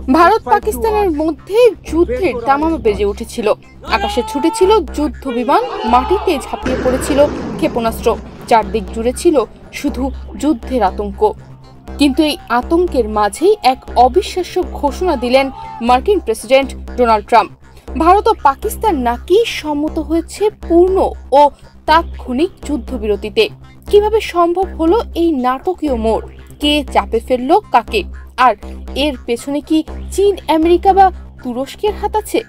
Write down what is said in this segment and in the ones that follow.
ভারত পাকিস্তানের মধ্যে যুদ্ধের দামামা বেজে উঠেছিল। আকাশে ছুটেছিল যুদ্ধ বিমান, মাটিতে ঝাঁপিয়ে পড়েছিল ক্ষেপণাস্ত্র। চারদিক জুড়ে ছিল শুধু যুদ্ধের আতঙ্ক। কিন্তু এই আতঙ্কের মাঝেই এক অবিশ্বাস্য ঘোষণা দিলেন মার্কিন প্রেসিডেন্ট ডোনাল্ড ট্রাম্প। ভারত ও পাকিস্তান নাকি সম্মত হয়েছে পূর্ণ ও তাৎক্ষণিক যুদ্ধবিরতিতে। কিভাবে সম্ভব হলো এই নাটকীয় মোড়? কে চাপে ফেললো কাকে? আর এর পেছনে কি চীন, আমেরিকা বা তুরস্কের হাত আছে?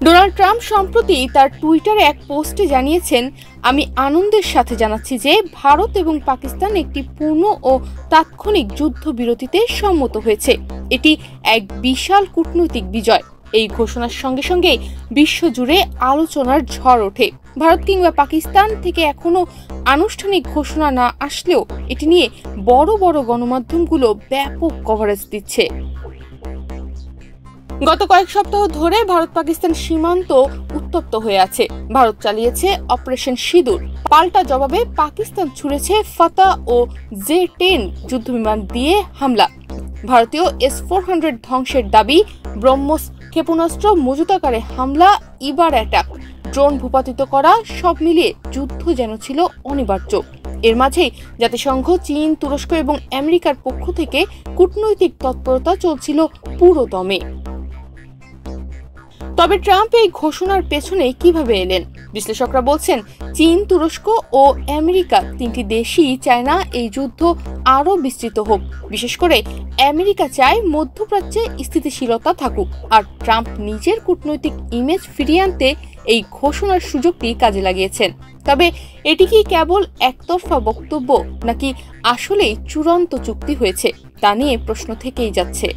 ডোনাল্ড ট্রাম্প সম্প্রতি তার টুইটারে এক পোস্টে জানিয়েছেন, আমি আনন্দের সাথে জানাচ্ছি যে ভারত এবং পাকিস্তান একটি পূর্ণ ও তাৎক্ষণিক যুদ্ধবিরতিতে সম্মত হয়েছে। এটি এক বিশাল কূটনৈতিক বিজয়। এই ঘোষণার সঙ্গে সঙ্গে বিশ্বজুড়ে আলোচনার ঝড় ওঠে। ভারত কিংবা পাকিস্তান থেকে এখনো আনুষ্ঠানিক ঘোষণা না আসলেও এটি নিয়ে বড় বড় গণমাধ্যমগুলো ব্যাপক কভারেজ দিচ্ছে। গত কয়েক সপ্তাহ ধরে ভারত পাকিস্তান সীমান্ত উত্তপ্ত হয়ে আছে। ভারত চালিয়েছে অপারেশন সিঁদুর। পাল্টা জবাবে পাকিস্তান ছুড়েছে ফাতা ও জে-10 যুদ্ধবিমান দিয়ে হামলা। ভারতীয় S-400 ধ্বংসের দাবি, ব্রহ্মস ক্ষেপণাস্ত্র মজুতাকারে হামলা, ইবার অ্যাটাক, ড্রোন ভূপাতিত করা, সব মিলিয়ে যুদ্ধ যেন ছিল অনিবার্য। এর মাঝেই জাতিসংঘ, চীন, তুরস্ক এবং আমেরিকার পক্ষ থেকে কূটনৈতিক তৎপরতা চলছিল পুরো দমে। তবে ট্রাম্প এই ঘোষণার পেছনে কিভাবে এলেন? বিশ্লেষকরা বলছেন, চীন, তুরস্ক ও আমেরিকা তিনটি দেশই চায় না এই যুদ্ধ আরও বিস্তৃত হোক। বিশেষ করে আমেরিকা চায় মধ্যপ্রাচ্যে স্থিতিশীলতা থাকুক, আর ট্রাম্প নিজের কূটনৈতিক ইমেজ ফিরিয়ে আনতে এই ঘোষণার সুযোগটি কাজে লাগিয়েছেন। তবে এটি কি কেবল একতরফা বক্তব্য, নাকি আসলেই চূড়ান্ত চুক্তি হয়েছে, তা নিয়ে প্রশ্ন থেকেই যাচ্ছে।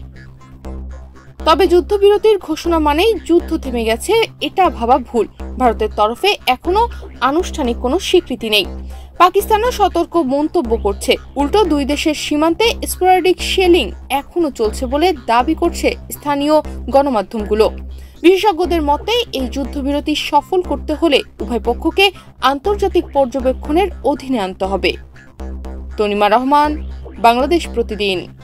তবে যুদ্ধবিরতির ঘোষণা মানেই যুদ্ধ থেমে গেছে, এটা ভাবা ভুল। ভারতের তরফে এখনো আনুষ্ঠানিক কোনো স্বীকৃতি নেই। পাকিস্তানও সতর্ক মন্তব্য করছে। উল্টো দুই দেশের সীমান্তে স্পোরাডিক শেলিং এখনো চলছে বলে দাবি করছে স্থানীয় গণমাধ্যমগুলো। বিশেষজ্ঞদের মতে এই যুদ্ধবিরতি সফল করতে হলে উভয় পক্ষকে আন্তর্জাতিক পর্যবেক্ষণের অধীনে আনতে হবে। তনিমা রহমান, বাংলাদেশ প্রতিদিন।